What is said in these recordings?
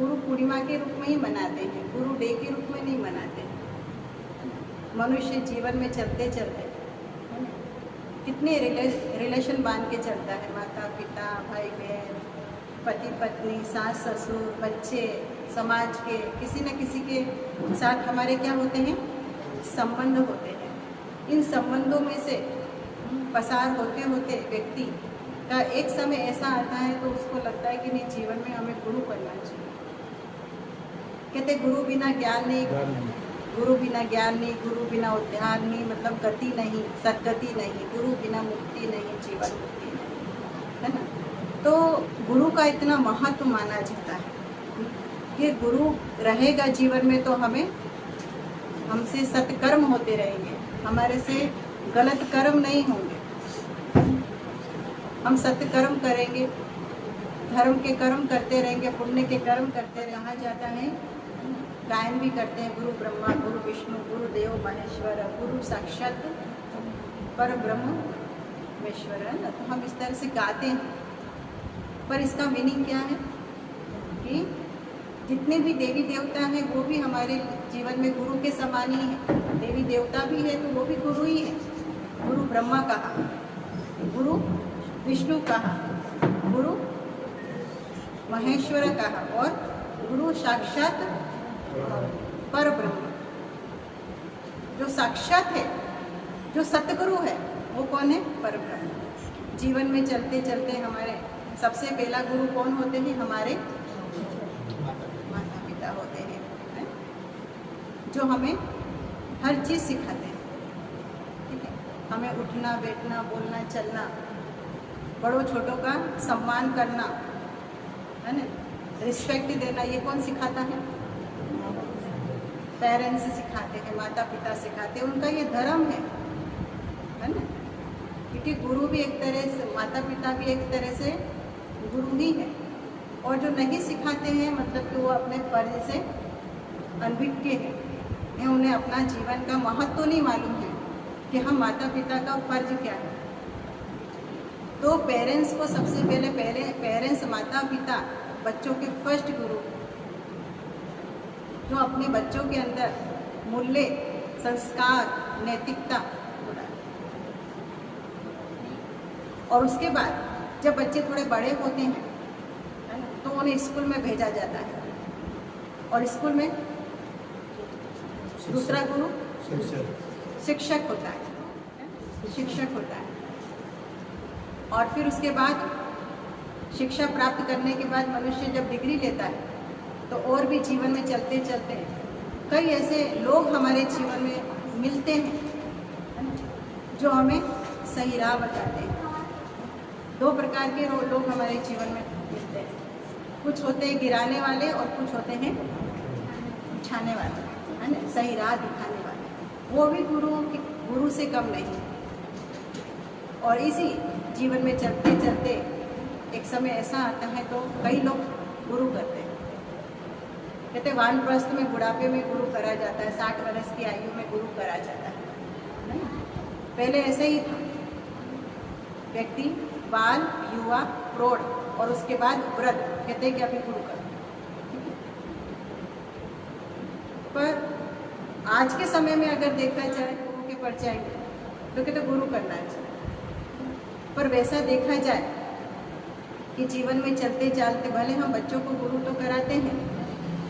गुरु पूर्णिमा के रूप में ही मनाते हैं, गुरु डे के रूप में नहीं मनाते। मनुष्य जीवन में चलते चलते कितने रिलेशन बांध के चलता है, माता पिता, भाई बहन, पति पत्नी, सास ससुर, बच्चे, समाज के किसी न किसी के साथ हमारे क्या होते हैं, संबंध होते हैं। इन संबंधों में से पसार होते होते व्यक्ति का एक समय ऐसा आता है तो उसको लगता है कि नहीं, जीवन में हमें गुरु करना चाहिए। कहते गुरु बिना ज्ञान नहीं, गुरु बिना ज्ञान नहीं, गुरु बिना उद्धार नहीं, मतलब गति नहीं, सदगति नहीं, गुरु बिना मुक्ति नहीं, जीवन मुक्ति नहीं, है ना। तो गुरु का इतना महत्व माना जाता है कि गुरु रहेगा जीवन में तो हमसे सत्कर्म होते रहेंगे, हमारे से गलत कर्म नहीं होंगे, हम सत्कर्म करेंगे, धर्म के कर्म करते रहेंगे, पुण्य के कर्म करते रहेंगे। कहा जाता है, गायन भी करते हैं, गुरु ब्रह्मा गुरु विष्णु गुरु देव महेश्वर, गुरु साक्षात पर ब्रह्म महेश्वर, है ना। तो हम इस तरह से गाते हैं, पर इसका मीनिंग क्या है कि जितने भी देवी देवता हैं वो भी हमारे जीवन में गुरु के समान ही है। देवी देवता भी है तो वो भी गुरु ही है। गुरु ब्रह्मा कहा, गुरु विष्णु कहा, गुरु महेश्वर कहा, और गुरु साक्षात पर ब्रह्म। जो साक्षात है, जो सतगुरु है, वो कौन है, पर ब्रह्म। जीवन में चलते चलते हमारे सबसे पहला गुरु कौन होते हैं, हमारे माता पिता होते हैं, जो हमें हर चीज़ सिखाते हैं। ठीक है, हमें उठना बैठना बोलना चलना, बड़ों छोटों का सम्मान करना, है ना, रिस्पेक्ट देना, ये कौन सिखाता है, पेरेंट्स सिखाते हैं, माता पिता सिखाते हैं, उनका ये धर्म है ना। क्योंकि गुरु भी एक तरह से, माता पिता भी एक तरह से गुरु ही है। और जो नहीं सिखाते हैं मतलब कि वो अपने फर्ज से अनभिज्ञ हैं, उन्हें अपना जीवन का महत्व तो नहीं मालूम है कि हम माता पिता का फर्ज क्या है। तो पेरेंट्स को सबसे पहले पेरेंट्स, माता पिता बच्चों के फर्स्ट गुरु, जो अपने बच्चों के अंदर मूल्य, संस्कार, नैतिकता, और उसके बाद जब बच्चे थोड़े बड़े होते हैं तो उन्हें स्कूल में भेजा जाता है, और स्कूल में दूसरा गुरु शिक्षक होता है, शिक्षक होता है। और फिर उसके बाद शिक्षा प्राप्त करने के बाद मनुष्य जब डिग्री लेता है तो और भी जीवन में चलते चलते कई ऐसे लोग हमारे जीवन में मिलते हैं जो हमें सही राह बताते हैं। दो प्रकार के लोग हमारे जीवन में मिलते हैं, कुछ होते हैं गिराने वाले और कुछ होते हैं उठाने वाले, है ना, सही राह दिखाने वाले। वो भी गुरु से कम नहीं। और इसी जीवन में चलते चलते एक समय ऐसा आता है तो कई लोग गुरु करते हैं। कहते वानप्रस्थ में, बुढ़ापे में गुरु करा जाता है, 60 वर्ष की आयु में गुरु करा जाता है। पहले ऐसे ही था, व्यक्ति बाल, युवा, प्रौढ़ और उसके बाद वृद्ध, कहते हैं कि अभी गुरु कर। पर आज के समय में अगर देखा जाए गुरु के पड़ जाएंगे तो कहते गुरु करना चाहिए। पर वैसा देखा जाए कि जीवन में चलते चलते भले हम बच्चों को गुरु तो कराते हैं,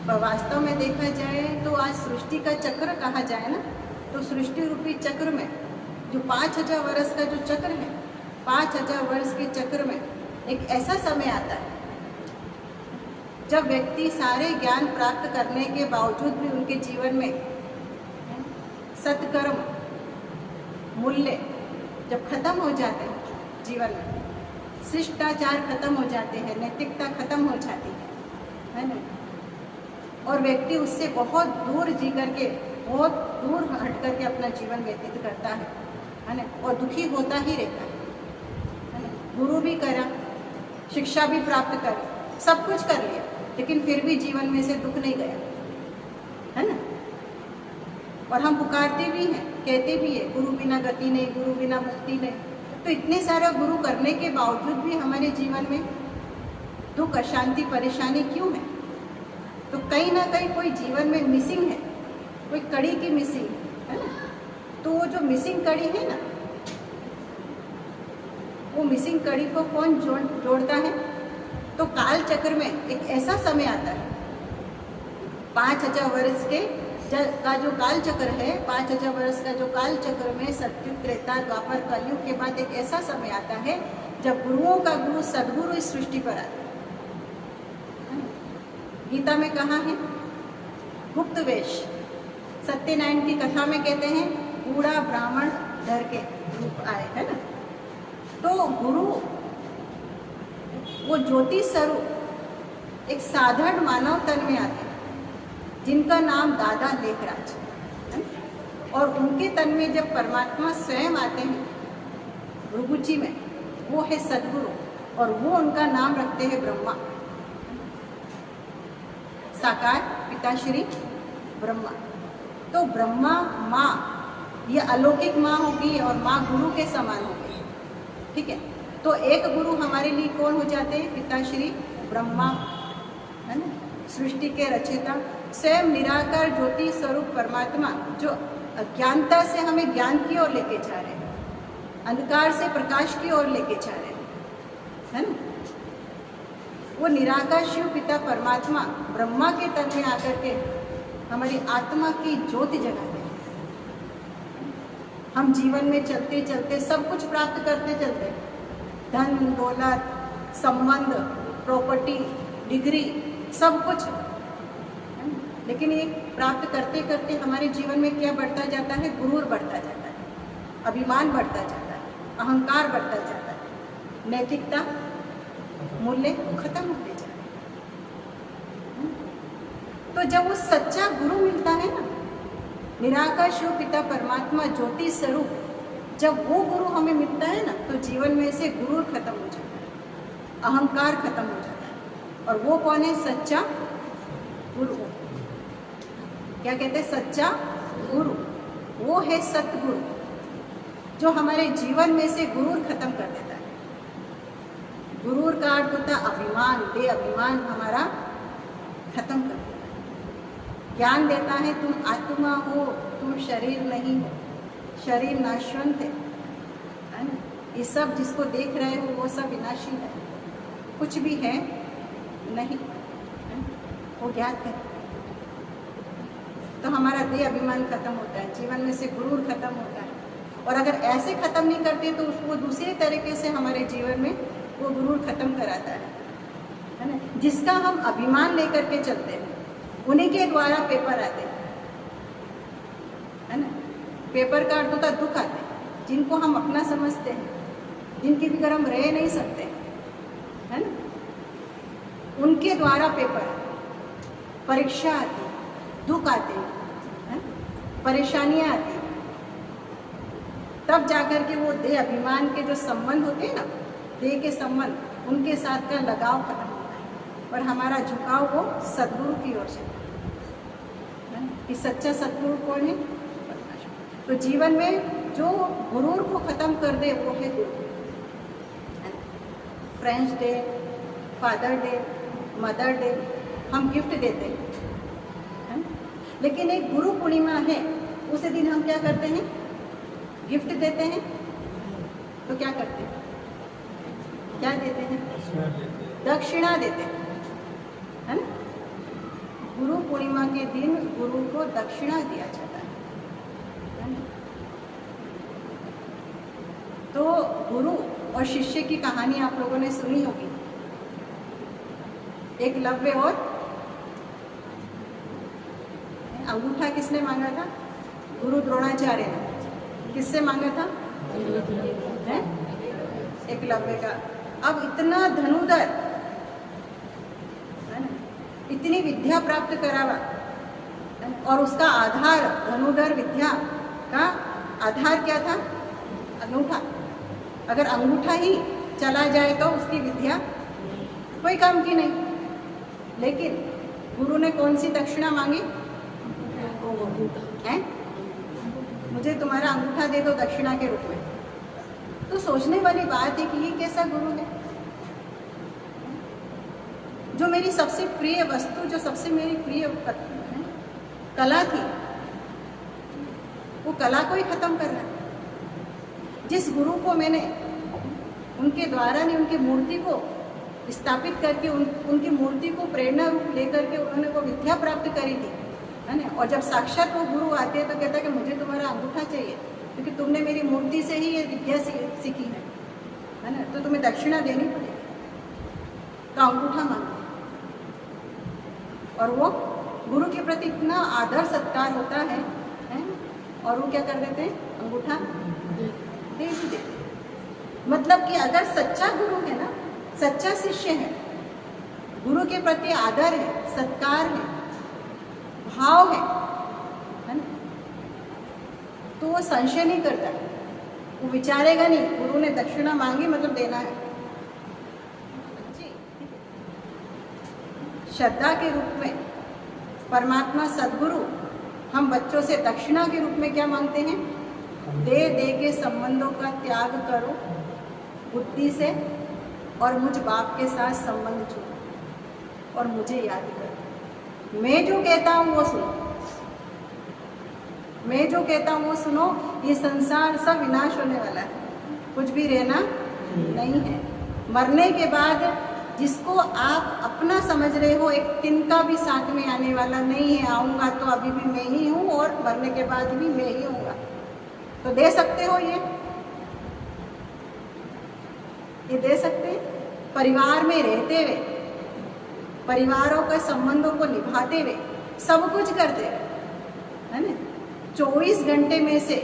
पर वास्तव में देखा जाए तो आज सृष्टि का चक्र कहा जाए ना, तो सृष्टि रूपी चक्र में जो 5000 वर्ष का जो चक्र है, 5000 वर्ष के चक्र में एक ऐसा समय आता है जब व्यक्ति सारे ज्ञान प्राप्त करने के बावजूद भी उनके जीवन में सत्कर्म, मूल्य जब खत्म हो जाते हैं, जीवन में शिष्टाचार खत्म हो जाते हैं, नैतिकता खत्म हो जाती है ना, और व्यक्ति उससे बहुत दूर जी करके, बहुत दूर हट करके अपना जीवन व्यतीत करता है ना, और दुखी होता ही रहता है ना। गुरु भी करा, शिक्षा भी प्राप्त करी, सब कुछ कर लिया, लेकिन फिर भी जीवन में से दुख नहीं गया, है ना। और हम पुकारते भी हैं, कहते भी है गुरु बिना गति नहीं, गुरु बिना मुक्ति नहीं। तो इतने सारे गुरु करने के बावजूद भी हमारे जीवन में दुख, अशांति, परेशानी क्यों है? कहीं ना कहीं कोई जीवन में मिसिंग है, कोई कड़ी की मिसिंग है ना। तो वो जो मिसिंग कड़ी है ना, वो मिसिंग कड़ी को कौन जोड़ता है? तो काल चक्र में एक ऐसा समय आता है, 5000 वर्ष का जो काल चक्र है, 5000 वर्ष का जो काल चक्र में सतयुग, त्रेता, द्वापर, कलयुग के बाद एक ऐसा समय आता है जब गुरुओं का गुरु सदगुरु इस सृष्टि पर आता है। गीता में कहा है, गुप्त वेश, सत्यनारायण की कथा में कहते हैं बूढ़ा ब्राह्मण धर के रूप आए, है ना। तो गुरु वो ज्योति स्वरूप एक साधारण मानव तन में आते हैं, जिनका नाम दादा लेखराज है। और उनके तन में जब परमात्मा स्वयं आते हैं भृगुची में, वो है सदगुरु, और वो उनका नाम रखते हैं ब्रह्मा, साकार पिताश्री ब्रह्मा। तो ब्रह्मा माँ, ये अलौकिक माँ होगी और माँ गुरु के समान होगी, ठीक है। तो एक गुरु हमारे लिए कौन हो जाते हैं? पिताश्री ब्रह्मा, है ना, सृष्टि के रचयिता, स्वयं निराकार ज्योति स्वरूप परमात्मा, जो अज्ञानता से हमें ज्ञान की ओर लेके जा रहे हैं, अंधकार से प्रकाश की ओर लेके जा रहे हैं, है ना। वो निराकार शिव पिता परमात्मा ब्रह्मा के तन में आकर के हमारी आत्मा की ज्योति जगाते हैं। हम जीवन में चलते चलते सब कुछ प्राप्त करते चलते हैं, धन दौलत, संबंध, प्रॉपर्टी, डिग्री, सब कुछ, लेकिन ये प्राप्त करते करते हमारे जीवन में क्या बढ़ता जाता है? गुरूर बढ़ता जाता है, अभिमान बढ़ता जाता है, अहंकार बढ़ता जाता है, नैतिकता, मूल्य खत्म होते जाते हैं। तो जब वो सच्चा गुरु मिलता है ना, निराकार शिव पिता परमात्मा ज्योति स्वरूप, जब वो गुरु हमें मिलता है ना, तो जीवन में से गुरूर खत्म हो जाता है, अहंकार खत्म हो जाता है। और वो कौन है? सच्चा गुरु। क्या कहते हैं? सच्चा गुरु। वो है सतगुरु, जो हमारे जीवन में से गुरूर खत्म कर देता है। गुरूर का अर्थ होता है अभिमान, बे अभिमान हमारा खत्म कर देता है। ज्ञान देता है, तुम आत्मा हो, तुम शरीर नहीं हो, शरीर नाशवंत है ना। ये सब जिसको देख रहे हो वो सब विनाशी है, कुछ भी है नहीं, वो ज्ञात है। तो हमारा देह अभिमान खत्म होता है, जीवन में से गुरूर खत्म होता है। और अगर ऐसे खत्म नहीं करते तो उसको दूसरे तरीके से हमारे जीवन में वो गुरूर खत्म कराता है ना। जिसका हम अभिमान लेकर के चलते हैं, उन्हीं के द्वारा पेपर आते हैं, है ना। पेपर का अर्थ होता है दुख आते हैं, जिनको हम अपना समझते हैं, जिनके बिगर हम रह नहीं सकते, है ना, उनके द्वारा पेपर आते, परीक्षा आती, दुख आते हैं, परेशानियां आती, तब जाकर के वो देह अभिमान के जो संबंध होते हैं ना, देह के संबंध, उनके साथ का लगाव खत्म होता है और हमारा झुकाव वो सद्गुरु की ओर से है। कि सच्चा सद्गुरु कौन है? तो जीवन में जो गुरूर को खत्म कर दे वो है गुरु। Friends day, father day, mother day हम गिफ्ट देते हैं, लेकिन एक गुरु पूर्णिमा है, उस दिन हम क्या करते हैं? गिफ्ट देते हैं। तो क्या करते हैं? क्या देते हैं? दक्षिणा देते हैं, है ना। गुरु पूर्णिमा के दिन गुरु को दक्षिणा दिया जाता है ना? तो गुरु और शिष्य की कहानी आप लोगों ने सुनी होगी। एकलव्य और अंगूठा किसने मांगा था? गुरु द्रोणाचार्य ने। किससे मांगा था? एकलव्य का। अब इतना धनुधर, है ना, इतनी विद्या प्राप्त करावा, और उसका आधार, धनुधर विद्या का आधार क्या था? अंगूठा। अगर अंगूठा ही चला जाए तो उसकी विद्या कोई काम की नहीं। लेकिन गुरु ने कौन सी दक्षिणा मांगी? है? मुझे तुम्हारा अंगूठा दे दो दक्षिणा के रूप में। तो सोचने वाली बात है कि ये कैसा गुरु है जो मेरी सबसे प्रिय वस्तु, जो सबसे मेरी प्रिय कला थी, वो कला को ही खत्म कर रहा है। जिस गुरु को मैंने उनके द्वारा ने उनकी मूर्ति को स्थापित करके उनकी मूर्ति को प्रेरणा रूप लेकर के उन्होंने वो विद्या प्राप्त करी थी, है ना। और जब साक्षात वो गुरु आते हैं तो कहता है कि मुझे तुम्हारा अंगूठा चाहिए, क्योंकि तुमने मेरी मूर्ति से ही ये विद्या सीखी है ना, तो तुम्हें दक्षिणा देनी पड़ेगी। तो अंगूठा मांगते, और वो गुरु के प्रति इतना आदर सत्कार होता है, और वो क्या कर देते हैं, अंगूठा दे ही देते। मतलब कि अगर सच्चा गुरु है ना, सच्चा शिष्य है, गुरु के प्रति आदर है, सत्कार है, भाव है ना, तो वो संशय नहीं करता, वो विचारेगा नहीं गुरु ने दक्षिणा मांगी मतलब देना है। श्रद्धा के रूप में परमात्मा सद्गुरु हम बच्चों से दक्षिणा के रूप में क्या मांगते हैं, दे दे के संबंधों का त्याग करो बुद्धि से, और मुझ बाप के साथ संबंध जोड़ो और मुझे याद करो। मैं जो कहता हूँ वो सुनो, मैं जो कहता हूँ वो सुनो। ये संसार सब विनाश होने वाला है, कुछ भी रहना नहीं है। मरने के बाद जिसको आप अपना समझ रहे हो, एक तिनका भी साथ में आने वाला नहीं है। आऊँगा तो अभी भी मैं ही हूँ और मरने के बाद भी मैं ही हूँगा। तो दे सकते हो ये दे सकते। परिवार में रहते हुए, परिवारों के संबंधों को निभाते हुए, सब कुछ करते हुए, है ना, 24 घंटे में से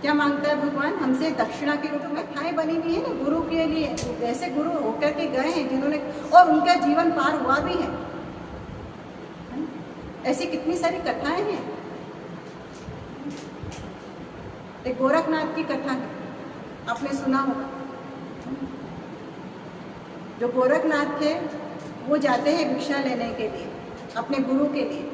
क्या मांगता है भगवान हमसे, दक्षिणा के रूप में थाएं बनी हुई है ना गुरु के लिए। ऐसे गुरु होकर के गए हैं जिन्होंने, और उनका जीवन पार हुआ भी है। ऐसी कितनी सारी कथाएं हैं। एक गोरखनाथ की कथा है, आपने सुना होगा। जो गोरखनाथ थे वो जाते हैं भिक्षा लेने के लिए अपने गुरु के लिए।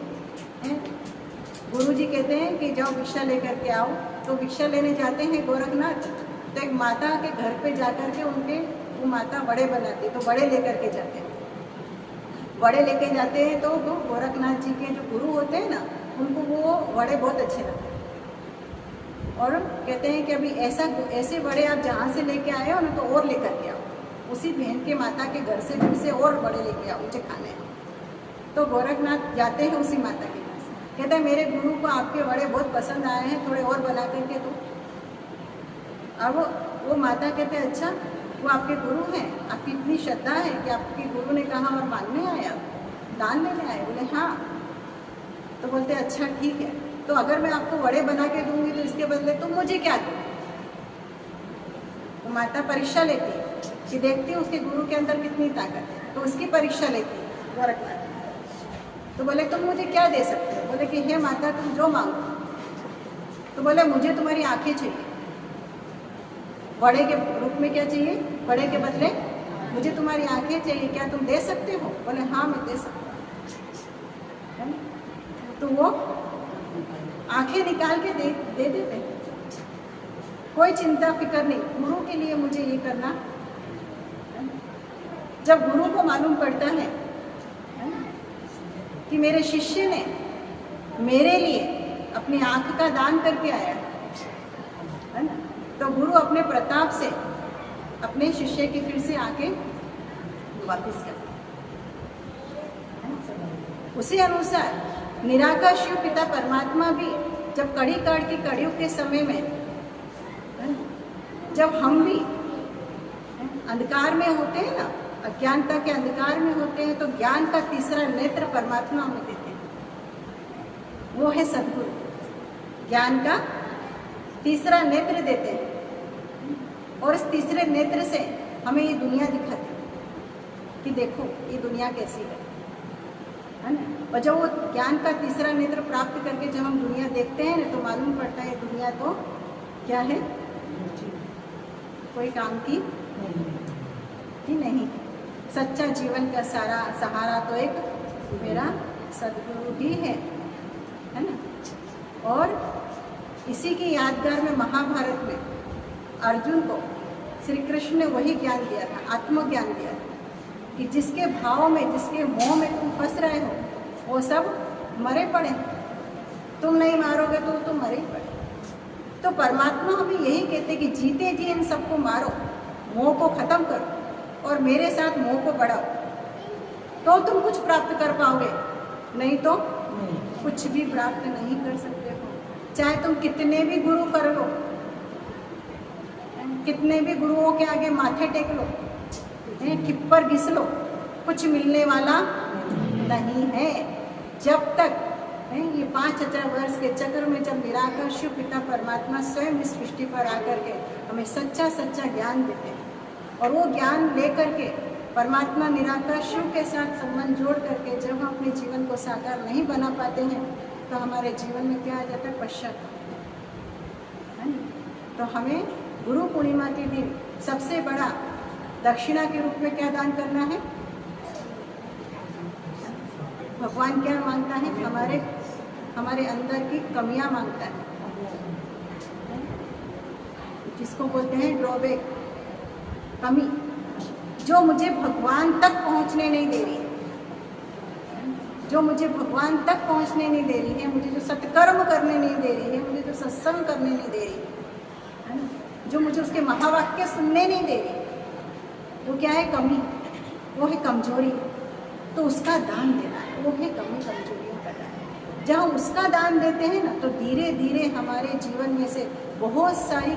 गुरु जी कहते हैं कि जाओ भिक्षा लेकर के आओ। तो भिक्षा लेने जाते हैं गोरखनाथ। तो एक माता के घर पे जाकर के उनके वो माता बड़े बनाती, तो बड़े लेकर के जाते हैं। बड़े लेके जाते हैं तो वो गोरखनाथ जी के जो गुरु होते हैं ना, उनको वो बड़े बहुत अच्छे लगते हैं, और कहते हैं कि अभी ऐसे बड़े आप जहाँ से लेके आए हो ना, तो और लेकर के आओ, उसी बहन के माता के घर से फिर से और बड़े लेके आओ, मुझे खाने हैं। तो गोरखनाथ जाते हैं उसी माता के पास, कहते हैं मेरे गुरु को आपके बड़े बहुत पसंद आए हैं, थोड़े और बना करके दो। अब वो माता कहते हैं अच्छा, वो आपके गुरु हैं, आपकी इतनी श्रद्धा है कि आपके गुरु ने कहा और मांगने आया, दान लेने आए? बोले हाँ। तो बोलते अच्छा ठीक है, तो अगर मैं आपको वड़े बना के दूंगी तो इसके बदले तुम मुझे क्या दो? तो माता परीक्षा लेती है कि देखती है उसके गुरु के अंदर कितनी ताकत है, तो उसकी परीक्षा लेती है गोरखनाथ। तो बोले तुम मुझे क्या दे सकते हो? बोले कि हे माता तुम जो मांगो। तो बोले मुझे तुम्हारी आंखें चाहिए। बड़े के रूप में क्या चाहिए? बड़े के बदले मुझे तुम्हारी आंखें चाहिए, क्या तुम दे सकते हो? बोले हाँ मैं दे सकता हूँ। तो वो आंखें निकाल के दे देते हैं, कोई चिंता फिक्र नहीं, गुरु के लिए मुझे ये करना। जब गुरु को मालूम पड़ता है कि मेरे शिष्य ने मेरे लिए अपनी आंख का दान करके आया है ना, तो गुरु अपने प्रताप से अपने शिष्य की फिर से आंखें वापस करते। उसी अनुसार निराकार शिव पिता परमात्मा भी जब कड़ी काट की कड़ियुग के समय में, जब हम भी अंधकार में होते हैं ना, अज्ञानता के अंधकार में होते हैं, तो ज्ञान का तीसरा नेत्र परमात्मा हमें देते हैं, वो है सद्गुरु। ज्ञान का तीसरा नेत्र देते हैं, और इस तीसरे नेत्र से हमें ये दुनिया दिखाती है कि देखो ये दुनिया कैसी है ना। और जब वो ज्ञान का तीसरा नेत्र प्राप्त करके जब हम दुनिया देखते हैं ना, तो मालूम पड़ता है दुनिया तो क्या है, कोई काम की ही नहीं। सच्चा जीवन का सारा सहारा तो एक मेरा सद्गुरु ही है ना। और इसी की यादगार में महाभारत में अर्जुन को श्री कृष्ण ने वही ज्ञान दिया था, आत्मज्ञान दिया था कि जिसके भाव में, जिसके मोह में तुम फंस रहे हो, वो सब मरे पड़े। तुम नहीं मारोगे तो तुम मरे ही पड़े। तो परमात्मा हमें यही कहते कि जीते जी इन सबको मारो, मोह को खत्म करो और मेरे साथ मोह को बढ़ाओ, तो तुम कुछ प्राप्त कर पाओगे, नहीं तो कुछ भी प्राप्त नहीं कर सकते हो। चाहे तुम कितने भी गुरु कर लो, कितने भी गुरुओं के आगे माथे टेक लो, ठिप्पर घिस लो, कुछ मिलने वाला नहीं है। जब तक ये 5000 वर्ष के चक्र में जब निराकार शिव पिता परमात्मा स्वयं इस सृष्टि पर आकर के हमें सच्चा सच्चा ज्ञान देते हैं, और वो ज्ञान लेकर के परमात्मा निराकार शिव के साथ संबंध जोड़ करके जब हम अपने जीवन को साकार नहीं बना पाते हैं, तो हमारे जीवन में क्या आ जाता है? पश्चाताप। तो हमें गुरु पूर्णिमा के दिन सबसे बड़ा दक्षिणा के रूप में क्या दान करना है? भगवान क्या मांगता है? हमारे अंदर की कमियां मांगता है, जिसको बोलते हैं ड्रॉबैक, कमी, जो मुझे भगवान तक पहुंचने नहीं दे रही है, जो मुझे भगवान तक पहुंचने नहीं दे रही है, मुझे जो सत्कर्म करने नहीं दे रही है, मुझे जो सत्संग करने नहीं दे रही है, जो मुझे उसके महावाक्य सुनने नहीं दे रही, वो क्या है? कमी, वो है कमजोरी। तो उसका दान देना है, वो है कमी कमजोरियों का दान। जहाँ उसका दान देते हैं ना, तो धीरे धीरे हमारे जीवन में से बहुत सारी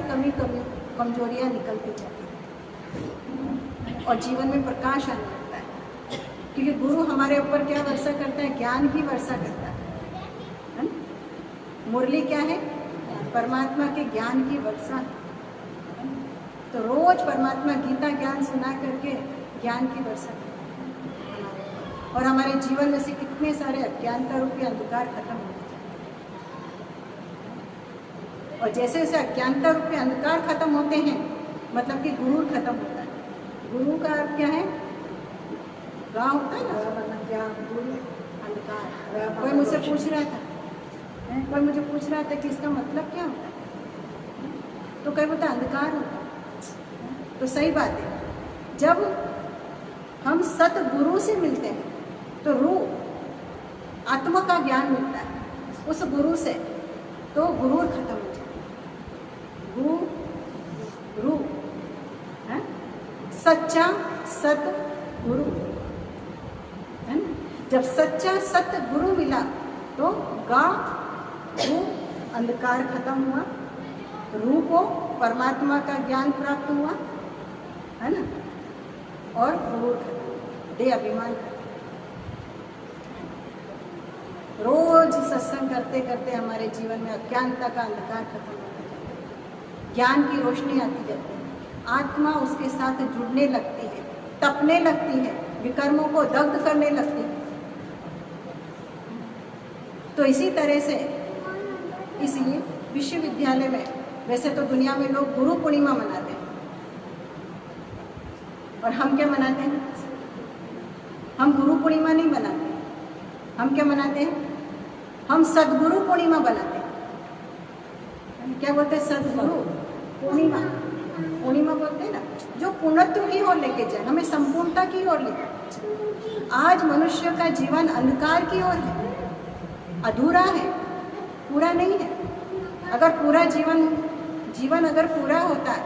कमजोरियाँ निकलती जाती हैं और जीवन में प्रकाश आने लगता है, क्योंकि गुरु हमारे ऊपर क्या वर्षा करता है? ज्ञान की वर्षा करता है। मुरली क्या है? परमात्मा के ज्ञान की वर्षा। तो रोज परमात्मा गीता ज्ञान सुना करके ज्ञान की वर्षा करता है, और हमारे जीवन में से कितने सारे अज्ञानता रूपी अंधकार खत्म होते हैं। और जैसे जैसे अज्ञानता रूपी अंधकार खत्म होते हैं, मतलब कि गुरु खत्म होता है। गुरु का अर्थ क्या है? गाँव होता है ना, क्या गुरु? अंधकार। कोई मुझसे पूछ रहा था, कोई मुझे पूछ रहा था कि इसका मतलब क्या होता है, तो कोई बोलता अंधकार होता है। तो सही बात है, जब हम सतगुरु से मिलते हैं तो रूह आत्मा का ज्ञान मिलता है उस गुरु से, तो गुरूर खत्म हो जाता है। गुरु है सच्चा सतगुरु है ना। जब सच्चा सतगुरु मिला तो रूह अंधकार खत्म हुआ, रूह को परमात्मा का ज्ञान प्राप्त हुआ, है ना, और गुरूर खत्म, दे अभिमान खत्म। रोज सत्संग करते करते हमारे जीवन में अज्ञानता का अंधकार खत्म होता जाता है, ज्ञान की रोशनी आती जाती है, आत्मा उसके साथ जुड़ने लगती है, तपने लगती है, विकर्मों को दग्ध करने लगती है। तो इसी तरह से इसलिए विश्वविद्यालय में, वैसे तो दुनिया में लोग गुरु पूर्णिमा मनाते हैं, और हम क्या मनाते हैं? हम गुरु पूर्णिमा नहीं मनाते, हम क्या मनाते हैं? हम सदगुरु पूर्णिमा बनाते हैं। क्या बोलते हैं? सदगुरु पूर्णिमा। पूर्णिमा बोलते हैं ना, जो पूर्णत्व की ओर लेके जाए, हमें संपूर्णता की ओर लेके जाए। आज मनुष्य का जीवन अंधकार की ओर है, अधूरा है, पूरा नहीं है। अगर पूरा जीवन अगर पूरा होता है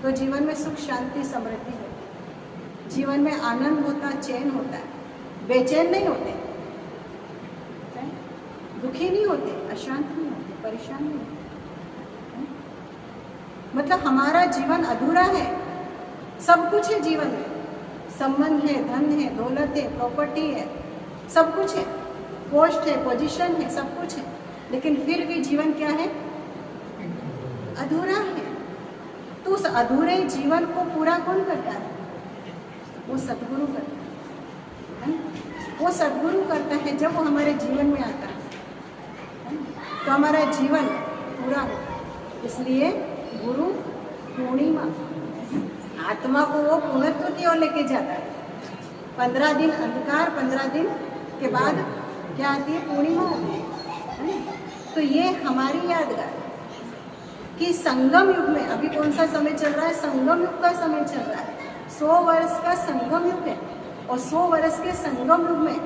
तो जीवन में सुख शांति समृद्धि होती, जीवन में आनंद होता, चैन होता है, बेचैन नहीं होते, दुखी नहीं होते, अशांत नहीं होते, परेशान नहीं होते। मतलब हमारा जीवन अधूरा है, सब कुछ है जीवन में, संबंध है, धन है, दौलत है, प्रॉपर्टी है, सब कुछ है, पोस्ट है, पोजीशन है, सब कुछ है, लेकिन फिर भी जीवन क्या है? अधूरा है। तो उस अधूरे जीवन को पूरा कौन करता है? वो सतगुरु करता है। वो सतगुरु करता है। जब वो हमारे जीवन में आता है तो हमारा जीवन पूरा होता है। इसलिए गुरु पूर्णिमा आत्मा को वो पूर्णत्व की ओर लेके जाता है। 15 दिन अंधकार, 15 दिन के बाद क्या आती है? पूर्णिमा आती है। तो ये हमारी यादगार कि संगम युग में, अभी कौन सा समय चल रहा है? संगम युग का समय चल रहा है। 100 वर्ष का संगम युग है। और 100 वर्ष के संगम युग में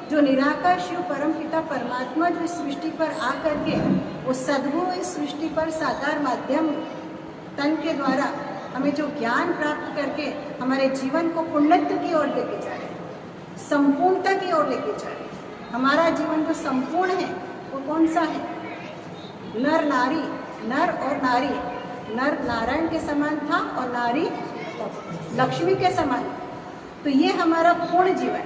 जो निराकार शिव परम पिता परमात्मा जो इस सृष्टि पर आकर के वो सद्गुरु इस सृष्टि पर साकार माध्यम तन के द्वारा हमें जो ज्ञान प्राप्त करके हमारे जीवन को पुण्यत्व की ओर लेके जा रहे हैं, संपूर्णता की ओर लेके जा रहे हैं। हमारा जीवन जो संपूर्ण है वो कौन सा है? नर नारी, नर और नारी। नर नारायण के समान था और नारी लक्ष्मी के समान। तो ये हमारा पूर्ण जीवन,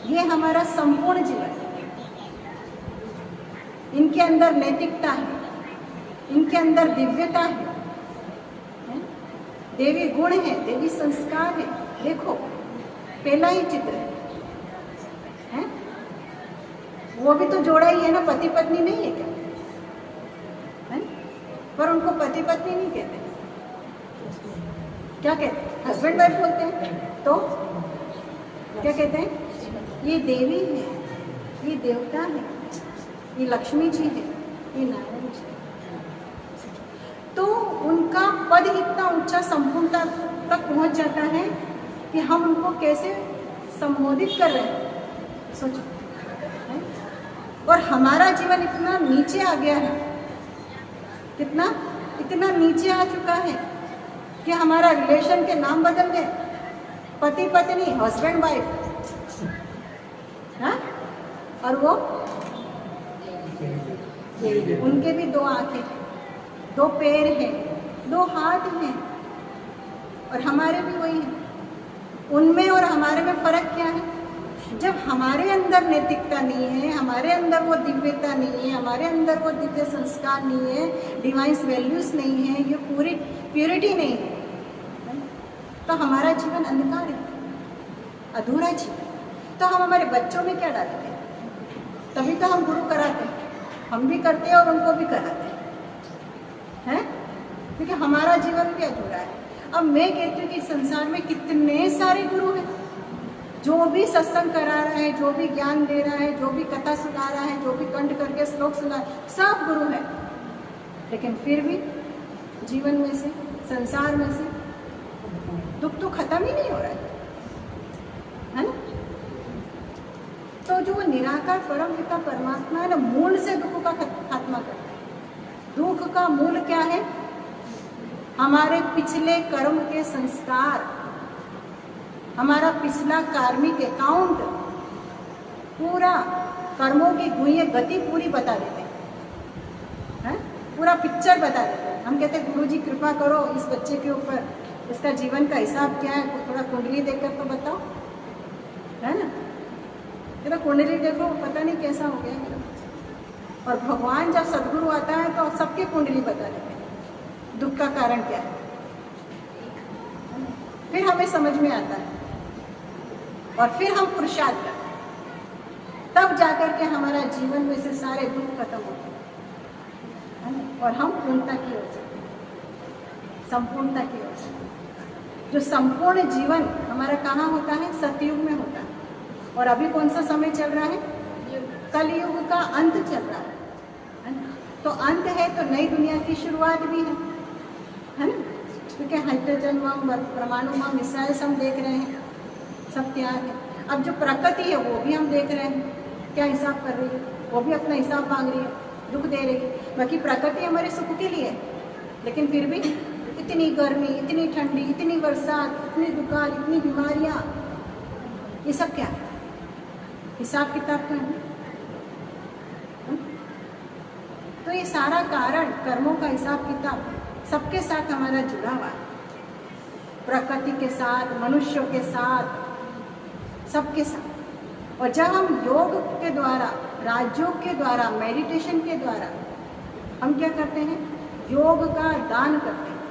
ये हमारा संपूर्ण जीवन। इनके अंदर नैतिकता है, इनके अंदर दिव्यता है, देवी गुण है, देवी संस्कार है। देखो पहला ही चित्र है, वो भी तो जोड़ा ही है ना, पति पत्नी नहीं है क्या? है? पर उनको पति पत्नी नहीं कहते, क्या कहते हैं? हस्बैंड वाइफ बोलते हैं। तो क्या कहते हैं? ये देवी है, ये देवता है, ये लक्ष्मी जी है, ये नारायण जी है। तो उनका पद इतना ऊंचा संपूर्णता तक पहुंच जाता है कि हम उनको कैसे संबोधित कर रहे हैं, सोचो। और हमारा जीवन इतना नीचे आ गया है, कितना इतना नीचे आ चुका है कि हमारा रिलेशन के नाम बदल गए, पति पत्नी, हस्बैंड वाइफ, हाँ? और वो उनके भी 2 आंखें, 2 पैर हैं, 2 हाथ हैं, और हमारे भी वही हैं। उनमें और हमारे में फर्क क्या है? जब हमारे अंदर नैतिकता नहीं है, हमारे अंदर वो दिव्यता नहीं है, हमारे अंदर वो दिव्य संस्कार नहीं है, डिवाइस वैल्यूज नहीं है, ये पूरी प्योरिटी नहीं है, तो हमारा जीवन अंधकार है, अधूरा जीवन। तो हम हमारे बच्चों में क्या डालते हैं? तभी तो हम गुरु कराते हैं, हम भी करते हैं और उनको भी कराते हैं, क्योंकि हमारा जीवन भी अधूरा है। अब मैं कहती हूँ कि संसार में कितने सारे गुरु हैं, जो भी सत्संग करा रहा है, जो भी ज्ञान दे रहा है, जो भी कथा सुना रहा है, जो भी कंठ करके श्लोक सुना है, सब गुरु है। लेकिन फिर भी जीवन में से, संसार में से दुख तो खत्म ही नहीं हो रहा है ना? तो जो निराकार परम पिता परमात्मा है ना, मूल से दुख का खात्मा करता है। दुख का मूल क्या है? हमारे पिछले कर्म के संस्कार, हमारा पिछला कार्मिक अकाउंट, पूरा कर्मों की गुइये गति पूरी बता देते हैं, पूरा पिक्चर बता देते हैं। हम कहते हैं गुरुजी कृपा करो इस बच्चे के ऊपर, इसका जीवन का हिसाब क्या है, थोड़ा कुंडली देखकर तो बताओ, है ना? मेरा कुंडली देखो, पता नहीं कैसा हो गया मेरा। और भगवान जब सदगुरु आता है तो सबकी कुंडली बता देते हैं, दुख का कारण क्या है, फिर हमें समझ में आता है और फिर हम पुरुषार्थ करते हैं, तब जाकर के हमारा जीवन में से सारे दुख खत्म होते हैं और हम पूर्णता की ओर चलते हैं, संपूर्णता की ओर चलते हैं। जो संपूर्ण जीवन हमारा कहाँ होता है? सतयुग में होता है। और अभी कौन सा समय चल रहा है? कलयुग का अंत चल रहा है ना? तो अंत है तो नई दुनिया की शुरुआत भी है ना? क्योंकि हाइड्रोजन बम, परमाणु बम, मिसाइल्स हम देख रहे हैं, सब तैयार है। अब जो प्रकृति है वो भी हम देख रहे हैं क्या हिसाब कर रही है, वो भी अपना हिसाब मांग रही है, दुख दे रही है। बाकी प्रकृति हमारे सुख के लिए है, लेकिन फिर भी इतनी गर्मी, इतनी ठंडी, इतनी बरसात, इतनी दुकान, इतनी बीमारियाँ, ये सब क्या है? हिसाब किताब का है। तो ये सारा कारण, कर्मों का हिसाब किताब सबके साथ हमारा जुड़ा हुआ है, प्रकृति के साथ, मनुष्यों के साथ, सबके साथ। और जब हम योग के द्वारा, राजयोग के द्वारा, मेडिटेशन के द्वारा हम क्या करते हैं? योग का दान करते हैं,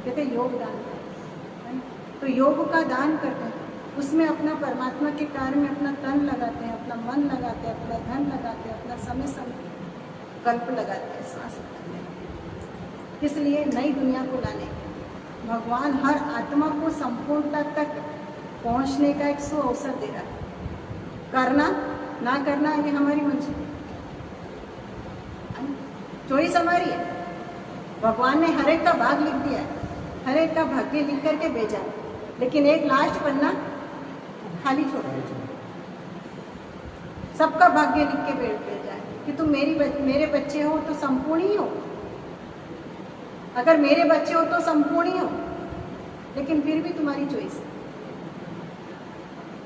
कहते हैं योग दान करते हैं। तो योग का दान करते हैं, उसमें अपना परमात्मा के कार्य में अपना तन लगाते हैं, अपना मन लगाते हैं, अपना धन लगाते हैं, अपना समय संकल्प लगाते हैं, श्वास लगाते हैं। किस लिए? नई दुनिया को लाने। भगवान हर आत्मा को संपूर्णता तक पहुंचने का एक अवसर दे रहा है। करना ना करना ये हमारी मर्जी, चॉइस हमारी है। भगवान ने हर एक का भाग लिख दिया है, हर एक का भाग्य लिख करके भेजा है, लेकिन एक लास्ट पन्ना खाली छोड़ दो। सबका भाग्य लिख के भेज जाए कि तुम मेरे बच्चे हो तो संपूर्ण ही हो। अगर मेरे बच्चे हो तो संपूर्ण ही हो, लेकिन फिर भी तुम्हारी चॉइस है।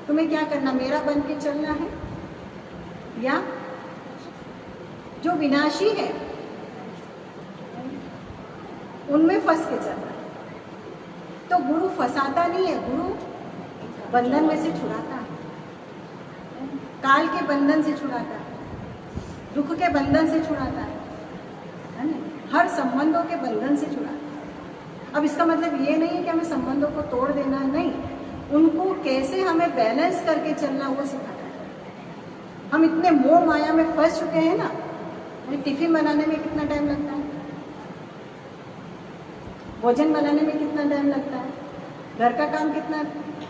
तुम्हें क्या करना, मेरा बन के चलना है या जो विनाशी है उनमें फंस के चलना है। तो गुरु फंसाता नहीं है, गुरु बंधन में से छुड़ाता है, काल के बंधन से छुड़ाता है, दुख के बंधन से छुड़ाता है ना, हर संबंधों के बंधन से छुड़ाता है। अब इसका मतलब ये नहीं है कि हमें संबंधों को तोड़ देना, नहीं, उनको कैसे हमें बैलेंस करके चलना वो सिखाता है। हम इतने मोह माया में फंस चुके हैं ना, टिफिन बनाने में कितना टाइम लगता है, भोजन बनाने में कितना टाइम लगता है, घर का काम कितना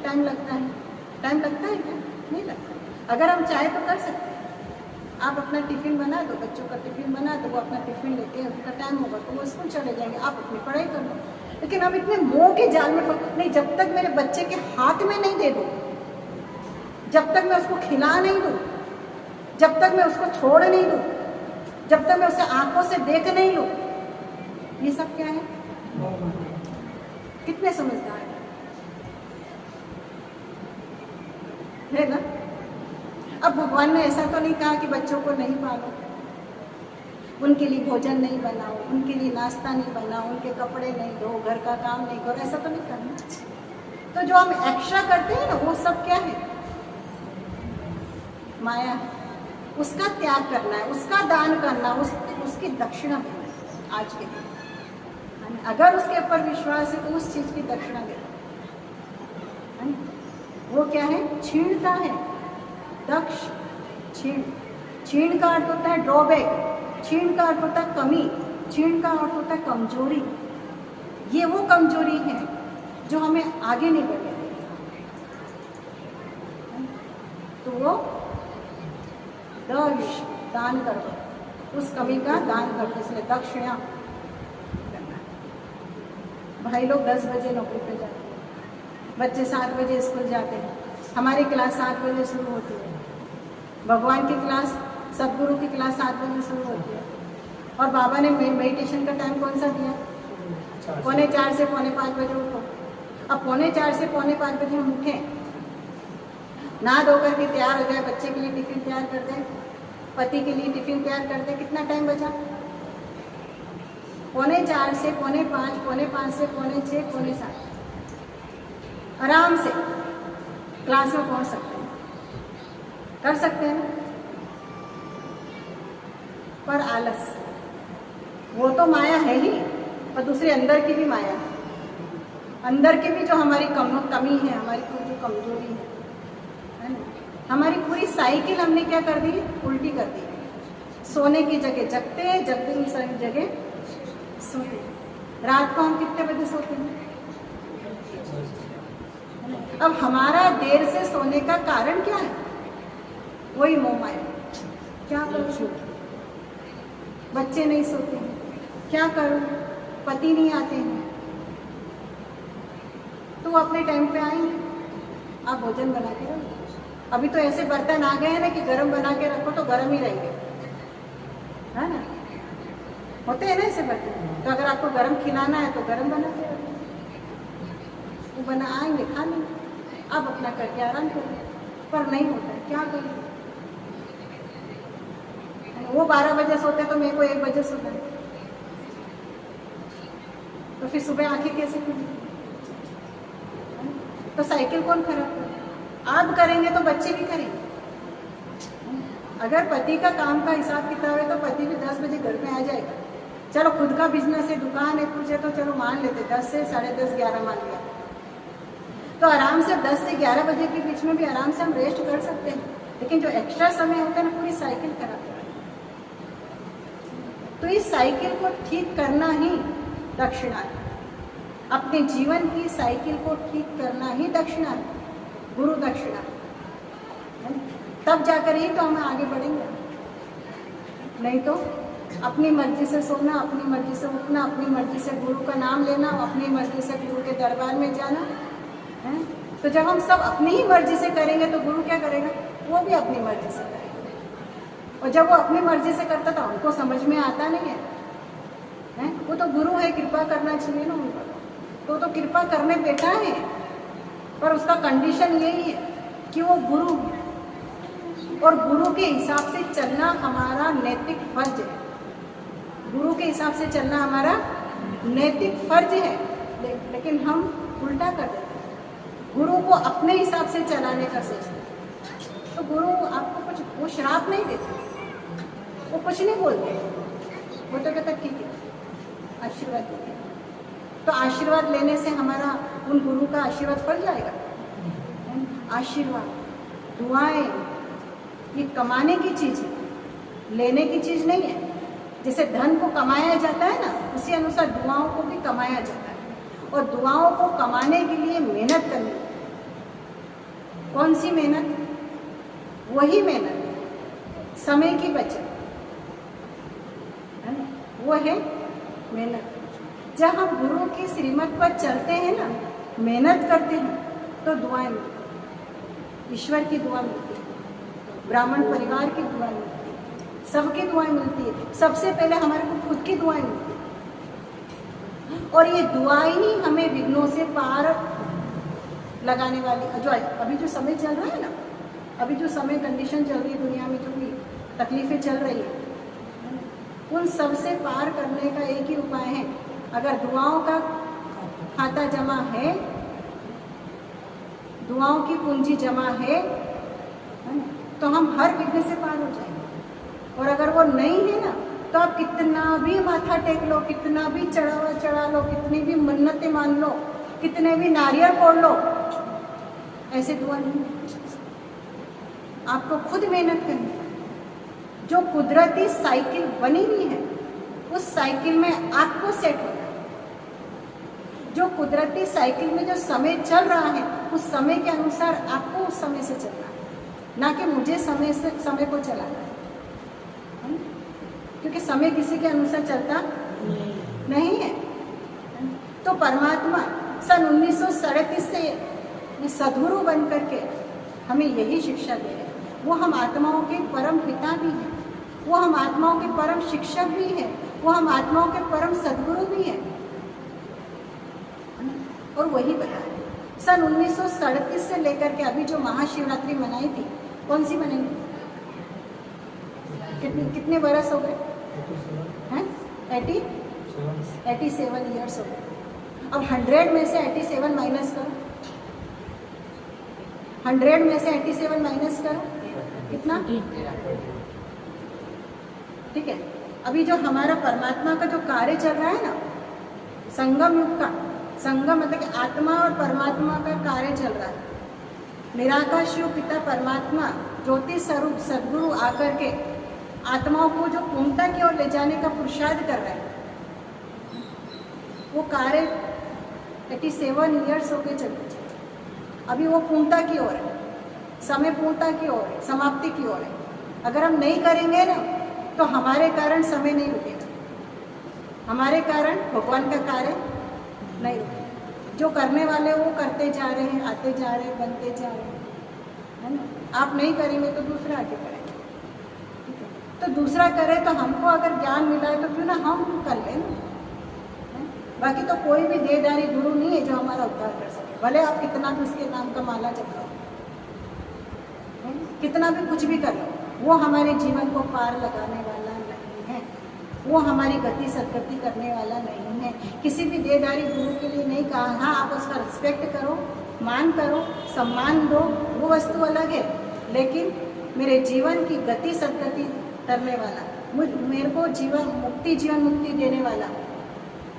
टाइम लगता है, टाइम लगता है क्या? नहीं लगता। अगर हम चाहे तो कर सकते हैं। आप अपना टिफिन बना दो, बच्चों का टिफिन बना दो, वो अपना टिफिन लेके उनका टाइम होगा तो वो स्कूल चले जाएंगे, आप अपनी पढ़ाई कर लो। लेकिन हम इतने मोह के जाल में नहीं, जब तक मेरे बच्चे के हाथ में नहीं दे दूँ, जब तक मैं उसको खिला नहीं दूँ, जब तक मैं उसको छोड़ नहीं दूँ, जब तक मैं उसे आंखों से देख नहीं लूँ, ये सब क्या है? कितने समझदार है ना। अब भगवान ने ऐसा तो नहीं कहा कि बच्चों को नहीं पालो, उनके लिए भोजन नहीं बनाओ, उनके लिए नाश्ता नहीं बनाओ, उनके कपड़े नहीं धो, घर का काम नहीं करो, ऐसा तो नहीं करना। तो जो हम एक्स्ट्रा करते हैं ना, वो सब क्या है? माया है। उसका त्याग करना है, उसका दान करना, उसकी दक्षिणा देना है। आज के दिन अगर उसके ऊपर विश्वास है तो उस चीज की दक्षिणा देना है। वो क्या है? छीणता है। दक्ष छीण का अर्थ होता है ड्रॉबैक, छीण का अर्थ होता है कमी, छीण का अर्थ होता है कमजोरी। ये वो कमजोरी है जो हमें आगे नहीं बढ़ने देती। तो वो दक्ष दान कर दो, उस कमी का दान कर दो, इसलिए दक्षिणा करना। भाई लोग 10 बजे नौकरी पे जाते हैं, बच्चे 7 बजे स्कूल जाते हैं, हमारी क्लास 7 बजे शुरू होती है, भगवान की क्लास, सदगुरु की क्लास 7 बजे शुरू होती है। और बाबा ने मेडिटेशन का टाइम कौन सा दिया? 4:45 से 4:45 बजे उठो। अब 4:45 से 4:45 बजे हम उठें, नहा धो करके तैयार हो जाए, बच्चे के लिए टिफिन तैयार कर दें, पति के लिए टिफिन तैयार कर दें, कितना टाइम बचा? 4:45 से 4:45, 5:45 से 6:45, 6:45, आराम से क्लास में पहुंच सकते हैं, कर सकते हैं। पर आलस, वो तो माया है ही, और दूसरे अंदर की भी माया है, अंदर की भी जो हमारी कमी है, हमारी जो कमजोरी है ना। हमारी पूरी साइकिल हमने क्या कर दी? उल्टी कर दी। सोने की जगह जगते, जगते की जगह सोते। रात को हम कितने बजे सोते हैं? अब हमारा देर से सोने का कारण क्या है? वही मोह माया। क्या करूं? बच्चे नहीं सोते हैं, क्या करूं? पति नहीं आते हैं, तो वो अपने टाइम पे आएंगे, आप भोजन बना के रखो। अभी तो ऐसे बर्तन आ गए हैं ना कि गरम बना के रखो तो गरम ही रहेंगे, है ना। होते हैं ना ऐसे बर्तन, तो अगर आपको गरम खिलाना है तो गरम बना के रखो, वो बना आएंगे, खा लेंगे, आप अपना करके आराम करो। पर नहीं होता है, क्या करें? वो 12 बजे सोते तो मेरे को 1 बजे सोना है, तो फिर सुबह आंखें कैसे खुली? तो साइकिल कौन खराब करे? आप करेंगे तो बच्चे भी करेंगे। अगर पति का काम का हिसाब किताब है तो पति भी 10 बजे घर में आ जाएगा। चलो खुद का बिजनेस है, दुकान है, कुछ है, तो चलो मान लेते 10 से 10:30, 11 मान लिया, तो आराम से 10 से 11 बजे के बीच में भी आराम से हम रेस्ट कर सकते हैं। लेकिन जो एक्स्ट्रा समय होता है ना, पूरी साइकिल खराब है। तो इस साइकिल को ठीक करना ही दक्षिणा है। अपने जीवन की साइकिल को ठीक करना ही दक्षिणा है, गुरु दक्षिणा। तब जाकर ही तो हम आगे बढ़ेंगे, नहीं तो अपनी मर्जी से सोना, अपनी मर्जी से उठना, अपनी मर्जी से गुरु का नाम लेना, अपनी मर्जी से गुरु के दरबार में जाना है, तो तो जब हम सब अपनी ही मर्जी से करेंगे तो गुरु क्या करेगा? वो भी अपनी मर्जी से करेंगे। और जब वो अपनी मर्जी से करता तो हमको समझ में आता नहीं है, हैं? वो तो गुरु है, कृपा करना चाहिए ना उन पर। तो कृपा करने बैठा है, पर उसका कंडीशन यही है कि वो गुरु है और गुरु के हिसाब से चलना हमारा नैतिक फर्ज है। गुरु के हिसाब से चलना हमारा नैतिक फर्ज है, लेकिन हम उल्टा कर देते हैं, गुरु को अपने हिसाब से चलाने का सोचते हैं। तो गुरु आपको कुछ वो श्राप नहीं देते, वो कुछ नहीं बोलते, वो तो कहता ठीक है आशीर्वाद देते। तो आशीर्वाद लेने से हमारा उन गुरु का आशीर्वाद फल जाएगा? आशीर्वाद, दुआएं ये कमाने की चीज़ है, लेने की चीज़ नहीं है। जैसे धन को कमाया जाता है ना, उसी अनुसार दुआओं को भी कमाया जाता है। और दुआओं को कमाने के लिए मेहनत करनी है। कौन सी मेहनत? वही मेहनत समय की बचत है ना, वो है मेहनत। जब हम गुरु की श्रीमत पर चलते हैं ना, मेहनत करते हैं, तो दुआएं मिलती हैं। ईश्वर की दुआ मिलती है, ब्राह्मण परिवार की दुआ मिलती है, सबकी दुआएं मिलती है। सबसे पहले हमारे को खुद की दुआएं मिलती है। और ये दुआएं ही हमें विघ्नों से पार लगाने वाली, जो अभी जो समय चल रहा है ना, अभी जो समय कंडीशन चल रही है दुनिया में, जो भी तकलीफें चल रही है, उन सब से पार करने का एक ही उपाय है। अगर दुआओं का खाता जमा है, दुआओं की पूंजी जमा है, तो हम हर विघ्न से पार हो जाएंगे। और अगर वो नहीं है ना, तो आप कितना भी माथा टेक लो, कितना भी चढ़ावा चढ़ा लो, कितनी भी मन्नतें मान लो, कितने भी नारियल फोड़ लो, ऐसे दुआ नहीं। आपको खुद मेहनत करनी है। जो कुदरती साइकिल बनी हुई है, उस साइकिल में आपको सेट होना है। जो कुदरती साइकिल में जो समय चल रहा है, उस समय के अनुसार आपको उस समय से चलना है, ना कि मुझे समय को चलाना है। क्योंकि समय किसी के अनुसार चलता नहीं है। तो परमात्मा सन 1937 से सद्गुरु बन करके हमें यही शिक्षा दे रहे हैं। वो हम आत्माओं के परम पिता भी हैं, वो हम आत्माओं के परम शिक्षक भी हैं, वो हम आत्माओं के परम सद्गुरु भी हैं। और वही बताया सन 1937 से लेकर के अभी जो महाशिवरात्रि मनाई थी, कौन सी मनाई? कितने बरस हो गए हैं? 87 ईयर्स हो गए। अब 100 में से 87 माइनस करो, 100 में से 87 माइनस करो, कितना? ठीक है। अभी जो हमारा परमात्मा का जो कार्य चल रहा है ना, संगम युग का, संगम मतलब कि आत्मा और परमात्मा का कार्य चल रहा है। निराकार शिव पिता परमात्मा ज्योति स्वरूप सद्गुरु आकर के आत्माओं को जो पूर्णता की ओर ले जाने का पुरुषार्थ कर रहे हैं, वो कार्य 87 ईयर्स हो गए चलते। अभी वो पूर्णता की ओर है, समय पूर्णता की ओर है, समाप्ति की ओर है। अगर हम नहीं करेंगे ना, तो हमारे कारण समय नहीं रुकेगा, हमारे कारण भगवान का कार्य नहीं रुकेगा। जो करने वाले वो करते जा रहे हैं, आते जा रहे हैं, बनते जा रहे हैं, है ना। आप नहीं करेंगे तो दूसरा आगे करेंगे। तो दूसरा करे तो हमको अगर ज्ञान मिला है तो क्यों ना हम कर लें। बाकी तो कोई भी देहधारी गुरु नहीं है जो हमारा उद्धार कर सके, भले आप कितना भी उसके नाम का माला जपो, कितना भी कुछ भी कर लो, वो हमारे जीवन को पार लगाने वाला नहीं है, वो हमारी गति सदगति करने वाला नहीं है। किसी भी देहधारी गुरु के लिए नहीं कहा। हाँ, आप उसका रिस्पेक्ट करो, मान करो, सम्मान दो, वो वस्तु अलग है, लेकिन मेरे जीवन की गति सदगति करने वाला, मेरे को जीवन मुक्ति देने वाला,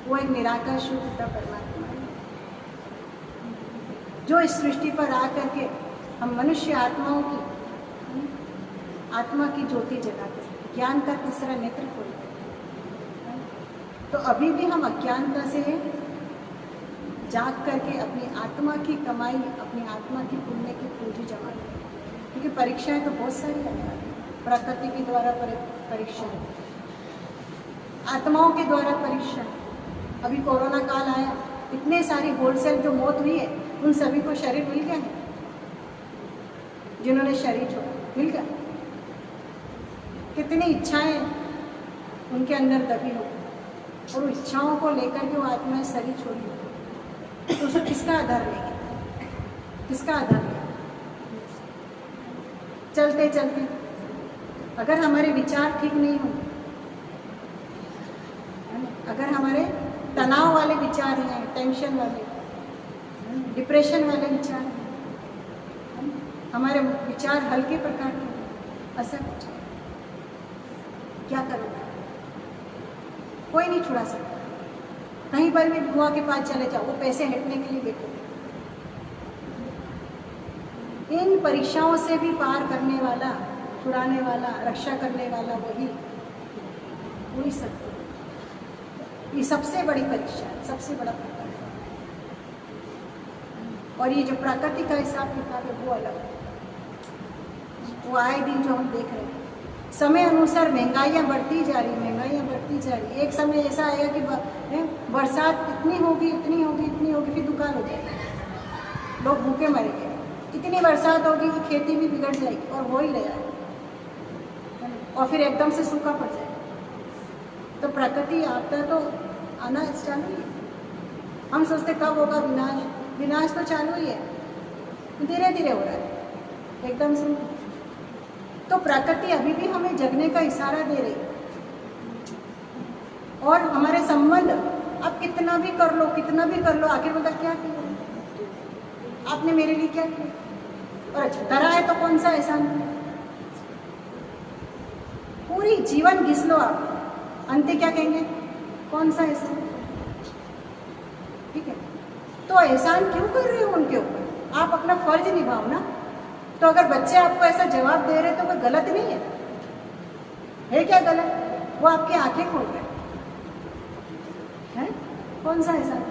वो एक निराकार शिव पिता परमात्मा है, जो इस सृष्टि पर आकर के हम मनुष्य आत्माओं की आत्मा की ज्योति जगाते, ज्ञान का तीसरा नेत्र खोलते। तो अभी भी हम अज्ञानता से जाग करके अपनी आत्मा की कमाई, अपनी आत्मा की पुण्य की पूंजी जमा करें, क्योंकि परीक्षाएं तो बहुत सारी होने वाली, प्रकृति के द्वारा परीक्षा, आत्माओं के द्वारा परीक्षा। अभी कोरोना काल आया, इतने सारी होलसेल जो मौत हुई है, उन सभी को शरीर मिल गया है, जिन्होंने शरीर छोड़ा मिल गया। कितनी इच्छाएं उनके अंदर दबी हो और उन इच्छाओं को लेकर के वो आत्माएं शरीर छोड़ी, तो उसको किसका आधार लेगी, किसका आधार लेगी? चलते चलते अगर हमारे विचार ठीक नहीं होंगे, अगर हमारे तनाव वाले विचार हैं, टेंशन वाले, डिप्रेशन वाले विचार हैं, हमारे विचार हल्के प्रकार के, असर क्या करोगे? कोई नहीं छुड़ा सकता। कहीं पर भी बुआ के पास चले जाओ, वो पैसे हटने के लिए बैठे। इन परीक्षाओं से भी पार करने वाला, छुड़ाने वाला, रक्षा करने वाला वही सकता। ये सबसे बड़ी परीक्षा है, सबसे बड़ा प्रकार है। और ये जो प्रकृति का हिसाब किताब है वो अलग है। वो आए दिन जो हम देख रहे हैं, समय अनुसार महंगाइयाँ बढ़ती जा रही, महंगाइयाँ बढ़ती जा रही। एक समय ऐसा आएगा कि बरसात इतनी होगी, इतनी होगी, इतनी होगी, फिर दुकान हो जाएगी, लोग भूखे मरेंगे। इतनी बरसात होगी कि खेती भी बिगड़ जाएगी, और हो ही रहा है। और फिर एकदम से सूखा पड़ जाएगा। तो प्रकृति आपदा तो आना चालू ही है। हम सोचते कब होगा विनाश, विनाश तो चालू ही है, धीरे धीरे हो रहा है, एकदम से। तो प्रकृति अभी भी हमें जगने का इशारा दे रही है। और हमारे संबंध, आप कितना भी कर लो, कितना भी कर लो, आखिर बता क्या किया आपने मेरे लिए, क्या किया? और अच्छा डरा है तो कौन सा एहसान? पूरी जीवन घिस लो आप, अंत क्या कहेंगे? कौन सा एहसान? ठीक है, तो एहसान क्यों कर रहे हो उनके ऊपर? आप अपना फर्ज निभाओ ना। तो अगर बच्चे आपको ऐसा जवाब दे रहे तो वो गलत नहीं है क्या गलत? वो आपकी आंखें खोल रहे हैं, कौन सा एहसान?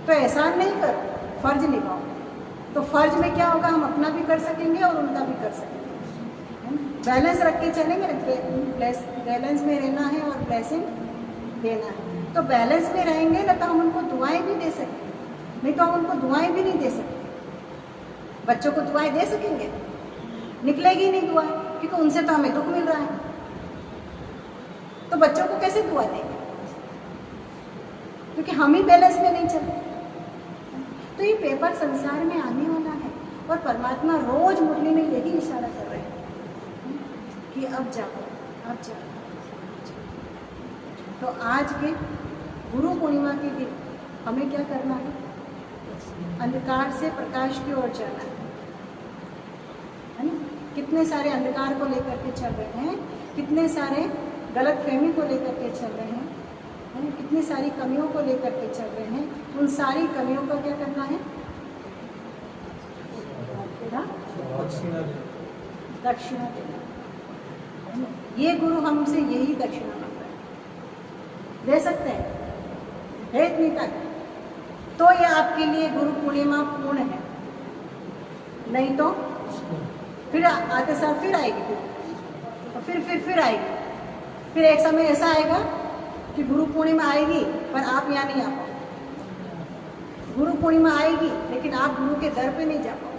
तो एहसान नहीं करो, फर्ज निभाओ। तो फर्ज में क्या होगा? हम अपना भी कर सकेंगे और उनका भी कर सकेंगे। बैलेंस रख के चलेंगे, बैलेंस में रहना है और ब्लेसिंग देना है। तो बैलेंस में रहेंगे ना, तो हम उनको दुआएं भी दे सकेंगे, नहीं तो हम उनको दुआएं भी नहीं दे सकते। बच्चों को दुआएं दे सकेंगे? निकलेगी नहीं दुआएं, क्योंकि उनसे तो हमें दुख मिल रहा है। तो बच्चों को कैसे दुआ देंगे? क्योंकि हम ही बैलेंस में नहीं चलते। तो ये पेपर संसार में आने वाला है, और परमात्मा रोज मुरली में यही इशारा कर रहे हैं कि अब जाओ, अब जाओ। तो आज के गुरु पूर्णिमा के दिन हमें क्या करना है? अंधकार से प्रकाश की ओर जाना है ना? कितने सारे अंधकार को लेकर के चल रहे हैं, कितने सारे गलत फहमी को लेकर के चल रहे हैं, कितनी सारी कमियों को लेकर के चल रहे हैं। उन सारी कमियों का क्या करना है? दक्षिणा देना। ये गुरु हमसे यही दक्षिणा मांगता है, दे सकते हैं, है इतनी ताकत, तो ये आपके लिए गुरु पूर्णिमा पूर्ण है। नहीं तो फिर आते साल फिर आएगी, फिर आएगी। फिर एक समय ऐसा आएगा कि गुरु पूर्णिमा आएगी पर आप यहाँ नहीं आ पाओगे। गुरु पूर्णिमा आएगी लेकिन आप गुरु के दर पे नहीं जा पाओगे।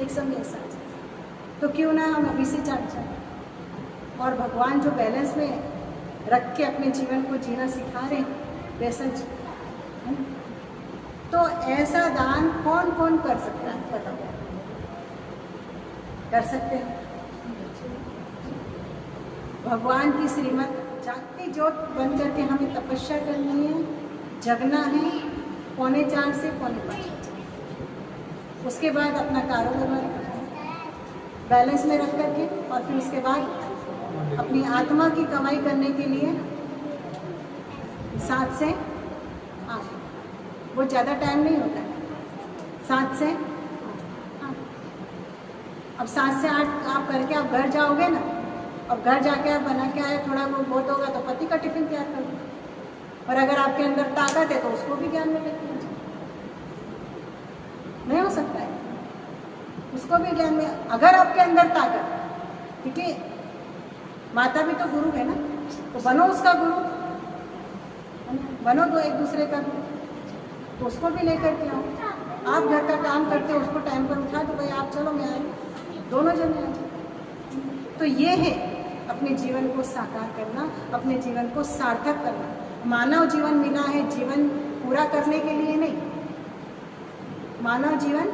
एक समय ऐसा तो क्यों ना हम अभी से चाट जाए, और भगवान जो बैलेंस में रख के अपने जीवन को जीना सिखा रहे हैं वैसा जी। तो ऐसा दान कौन कौन कर सकता है बताओ? कर सकते हैं। भगवान की श्रीमत जागती ज्योत बन करके हमें तपस्या करनी है, जगना है 4:45 से 4:45। उसके बाद अपना कारोबार बैलेंस में रख करके, और फिर उसके बाद अपनी आत्मा की कमाई करने के लिए 7 से 8, वो ज़्यादा टाइम नहीं होता है, 7 से 8। अब 7 से 8 आप करके आप घर जाओगे ना, अब घर जाके आप बना के आए, थोड़ा बहुत होगा तो पति का टिफिन तैयार कर दो। और अगर आपके अंदर ताकत है तो उसको भी ज्ञान में लेके आ जाओ। नहीं हो सकता है, उसको भी ज्ञान में, अगर आपके अंदर ताकत, क्योंकि माता भी तो गुरु है ना, तो बनो उसका गुरु। बनो दो एक दूसरे का भी, तो उसको भी लेकर के आओ। आप घर का काम करते हो, उसको टाइम पर उठा दो, भाई आप चलो मैं आई, दोनों जने आ जाओ। तो ये है अपने जीवन को साकार करना, अपने जीवन को सार्थक करना। मानव जीवन मिला है जीवन पूरा करने के लिए नहीं, मानव जीवन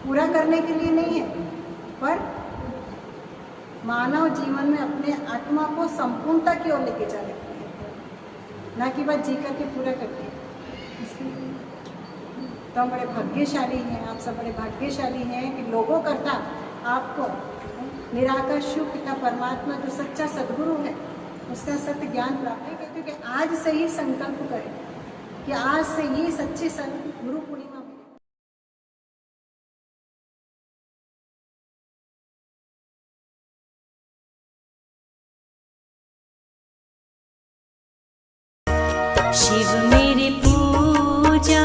पूरा करने के लिए नहीं है, पर मानव जीवन में अपने आत्मा को संपूर्णता की ओर लेके जाने के लिए, ना कि बस जी करके पूरा करके। तो हम बड़े भाग्यशाली हैं, आप सब बड़े भाग्यशाली हैं कि लोगों करता आपको निराकार शिव पिता परमात्मा जो सच्चा सद्गुरु है उसका सत्य ज्ञान प्राप्त है। क्योंकि आज से ही संकल्प करें कि आज से ही सच्चे गुरु पूर्णिमा में शिव मेरे पूजा